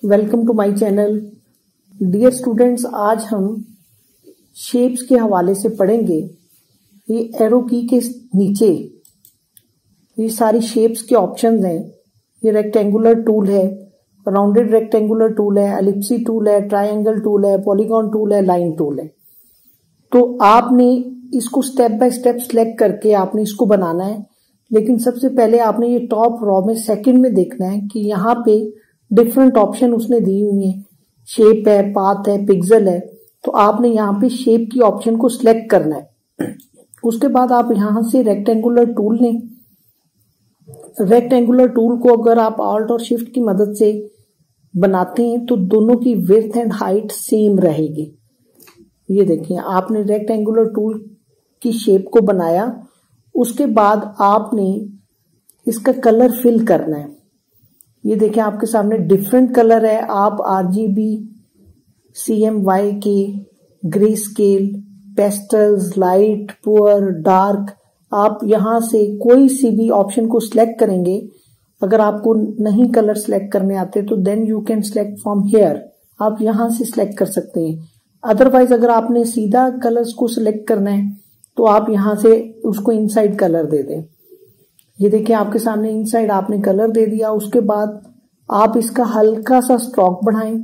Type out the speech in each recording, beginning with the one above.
Welcome to my channel. Dear students, आज हम shapes के हवाले से पढ़ेंगे। ये एरो की के नीचे ये सारी शेप्स के ऑप्शंस हैं। ये रेक्टेंगुलर टूल है, राउंडेड रेक्टेंगुलर टूल है, एलिप्सी टूल है, ट्रायंगल टूल है, पॉलीगॉन टूल है, लाइन टूल है। तो आपने इसको स्टेप बाय स्टेप सिलेक्ट करके आपने इसको बनाना है। लेकिन सबसे पहले आपने ये टॉप रॉ में सेकंड में देखना है कि यहाँ पे डिफरेंट ऑप्शन उसने दी हुई है। शेप है, पाथ है, पिक्सल है। तो आपने यहाँ पे शेप की ऑप्शन को सिलेक्ट करना है। उसके बाद आप यहाँ से रेक्टेंगुलर टूल लें। रेक्टेंगुलर टूल को अगर आप ऑल्ट और शिफ्ट की मदद से बनाते हैं तो दोनों की विड्थ एंड हाइट सेम रहेगी। ये देखिए, आपने रेक्टेंगुलर टूल की शेप को बनाया। उसके बाद आपने इसका कलर फिल करना है। ये देखिए, आपके सामने डिफरेंट कलर है। आप RGB, CMYK, grey scale, pastels, light, poor, dark, आप यहां से कोई सी भी ऑप्शन को सिलेक्ट करेंगे। अगर आपको नहीं कलर सिलेक्ट करने आते तो then you can select from here. आप यहां से सिलेक्ट कर सकते हैं। अदरवाइज अगर आपने सीधा कलर्स को सिलेक्ट करना है तो आप यहां से उसको इनसाइड कलर दे दें। ये देखिए, आपके सामने इनसाइड आपने कलर दे दिया। उसके बाद आप इसका हल्का सा स्ट्रोक बढ़ाएं।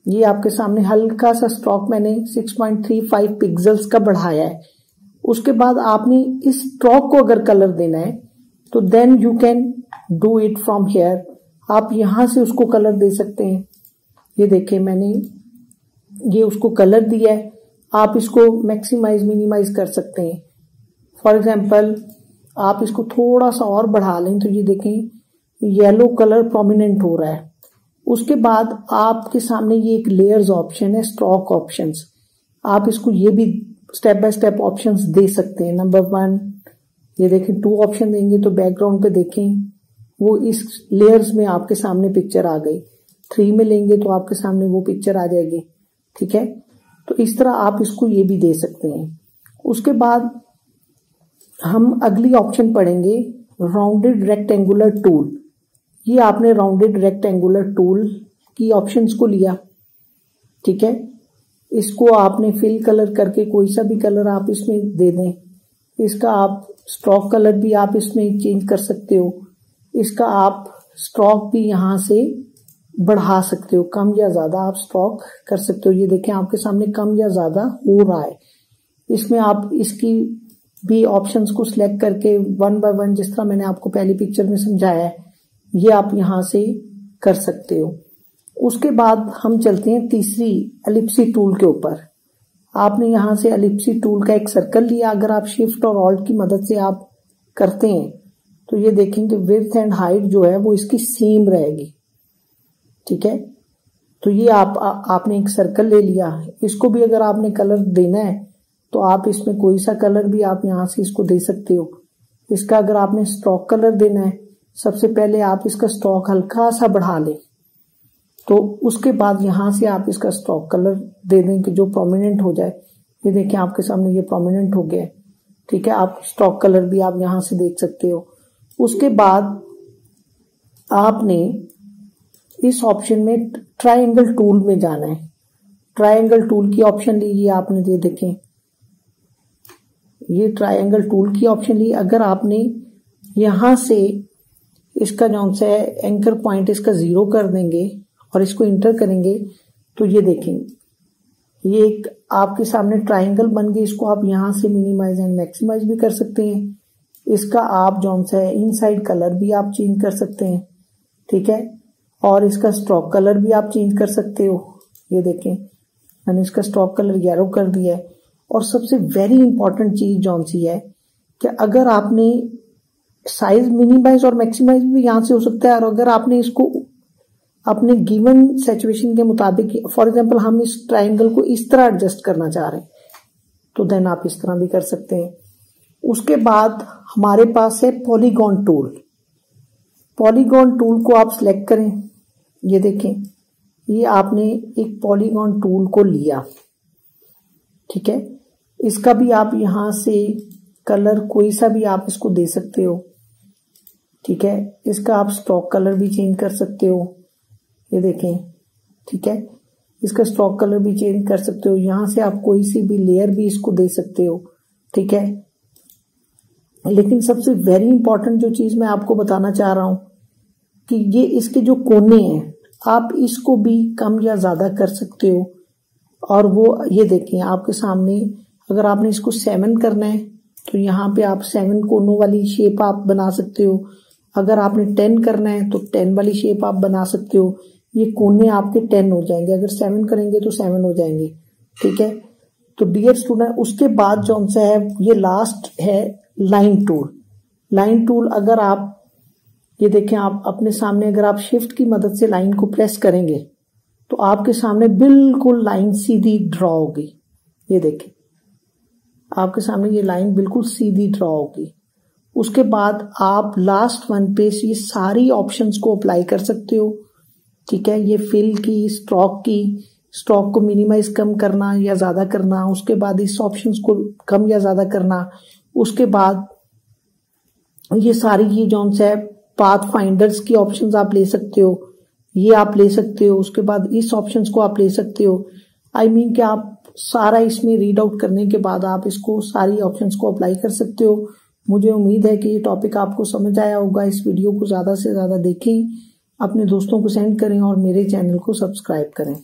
ये आपके सामने हल्का सा स्ट्रोक मैंने 6.35 पिक्सल्स का बढ़ाया है। उसके बाद आपने इस स्ट्रोक को अगर कलर देना है तो then you can do it from here. आप यहां से उसको कलर दे सकते हैं। ये देखिए, मैंने ये उसको कलर दिया है। आप इसको मैक्सिमाइज मिनिमाइज कर सकते हैं। फॉर एग्जाम्पल आप इसको थोड़ा सा और बढ़ा लें तो ये देखें येलो कलर प्रोमिनेंट हो रहा है। उसके बाद आपके सामने ये एक लेयर्स ऑप्शन है, स्ट्रोक ऑप्शंस। आप इसको ये भी स्टेप बाय स्टेप ऑप्शंस दे सकते हैं। नंबर 1, ये देखें 2 ऑप्शन देंगे तो बैकग्राउंड पे देखें वो इस लेयर्स में आपके सामने पिक्चर आ गई। 3 में लेंगे तो आपके सामने वो पिक्चर आ जाएगी। ठीक है, तो इस तरह आप इसको ये भी दे सकते हैं। उसके बाद हम अगली ऑप्शन पढ़ेंगे, राउंडेड रेक्टेंगुलर टूल। ये आपने राउंडेड रेक्टेंगुलर टूल की ऑप्शंस को लिया। ठीक है, इसको आपने फिल कलर करके कोई सा भी कलर आप इसमें दे दें। इसका आप स्ट्रोक कलर भी आप इसमें चेंज कर सकते हो। इसका आप स्ट्रोक भी यहां से बढ़ा सकते हो, कम या ज्यादा आप स्ट्रोक कर सकते हो। ये देखें, आपके सामने कम या ज्यादा हो रहा है। इसमें आप इसकी भी ऑप्शंस को सिलेक्ट करके 1 बाय 1, जिस तरह मैंने आपको पहली पिक्चर में समझाया है, ये आप यहां से कर सकते हो। उसके बाद हम चलते हैं तीसरी एलिप्सी टूल के ऊपर। आपने यहां से एलिप्सी टूल का एक सर्कल लिया। अगर आप शिफ्ट और ऑल्ट की मदद से आप करते हैं तो ये देखेंगे विड्थ एंड हाइट जो है वो इसकी सेम रहेगी। ठीक है, तो ये आपने एक सर्कल ले लिया। इसको भी अगर आपने कलर देना है तो आप इसमें कोई सा कलर भी आप यहां से इसको दे सकते हो। इसका अगर आपने स्ट्रोक कलर देना है, सबसे पहले आप इसका स्ट्रोक हल्का सा बढ़ा लें। तो उसके बाद यहां से आप इसका स्ट्रोक कलर दे दें कि जो प्रोमिनेंट हो जाए। ये देखिए, आपके सामने ये प्रोमिनेंट हो गया है। ठीक है, आप स्ट्रोक कलर भी आप यहां से देख सकते हो। उसके बाद आपने इस ऑप्शन में ट्रायंगल टूल में जाना है। ट्रायंगल टूल की ऑप्शन ली, ये आपने ये देखें, ये ट्रायंगल टूल की ऑप्शन ली। अगर आपने यहां से इसका जो है एंकर पॉइंट इसका 0 कर देंगे और इसको इंटर करेंगे तो ये देखेंगे, ये एक आपके सामने ट्रायंगल बन गई। इसको आप यहां से मिनिमाइज एंड मैक्सिमाइज भी कर सकते हैं। इसका आप जो है इनसाइड कलर भी आप चेंज कर सकते हैं। ठीक है, और इसका स्ट्रोक कलर भी आप चेंज कर सकते हो। ये देखें, मैंने इसका स्ट्रोक कलर येलो कर दिया है। और सबसे वेरी इंपॉर्टेंट चीज जौन सी है कि अगर आपने साइज मिनिमाइज और मैक्सिमाइज भी यहां से हो सकता है। और अगर आपने इसको अपने गिवन सिचुएशन के मुताबिक, फॉर एग्जांपल हम इस ट्रायंगल को इस तरह एडजस्ट करना चाह रहे हैं तो देन आप इस तरह भी कर सकते हैं। उसके बाद हमारे पास है पॉलीगॉन टूल। पॉलीगॉन टूल को आप सिलेक्ट करें। ये देखें, ये आपने एक पॉलीगॉन टूल को लिया। ठीक है, इसका भी आप यहां से कलर कोई सा भी आप इसको दे सकते हो। ठीक है, इसका आप स्ट्रोक कलर भी चेंज कर सकते हो। ये देखें, ठीक है। इसका स्ट्रोक कलर भी चेंज कर सकते हो, यहां से आप कोई सी भी लेयर भी इसको दे सकते हो, ठीक है। लेकिन सबसे वेरी इंपॉर्टेंट जो चीज मैं आपको बताना चाह रहा हूं कि ये इसके जो कोने हैं आप इसको भी कम या ज्यादा कर सकते हो। और वो ये देखें आपके सामने, अगर आपने इसको 7 करना है तो यहाँ पे आप 7 कोनों वाली शेप आप बना सकते हो। अगर आपने 10 करना है तो 10 वाली शेप आप बना सकते हो। ये कोने आपके 10 हो जाएंगे, अगर 7 करेंगे तो 7 हो जाएंगे, ठीक है। तो डियर स्टूडेंट, उसके बाद जो सा है ये लास्ट है लाइन टूल। लाइन टूल अगर आप ये देखें, आप अपने सामने अगर आप शिफ्ट की मदद से लाइन को प्रेस करेंगे तो आपके सामने बिल्कुल लाइन सीधी ड्रॉ होगी। ये देखें आपके सामने ये लाइन बिल्कुल सीधी ड्रॉ होगी। उसके बाद आप लास्ट वन पे ये सारी ऑप्शंस को अप्लाई कर सकते हो, ठीक है। ये फिल की, स्ट्रोक को मिनिमाइज कम करना या ज्यादा करना, उसके बाद इस ऑप्शंस को कम या ज्यादा करना, उसके बाद ये सारी ये जौन सा है पाथ फाइंडर्स की ऑप्शंस आप ले सकते हो, ये आप ले सकते हो। उसके बाद इस ऑप्शंस को आप ले सकते हो। आई मीन कि आप सारा इसमें रीड आउट करने के बाद आप इसको सारी ऑप्शंस को अप्लाई कर सकते हो। मुझे उम्मीद है कि ये टॉपिक आपको समझ आया होगा। इस वीडियो को ज्यादा से ज्यादा देखें, अपने दोस्तों को सेंड करें और मेरे चैनल को सब्सक्राइब करें।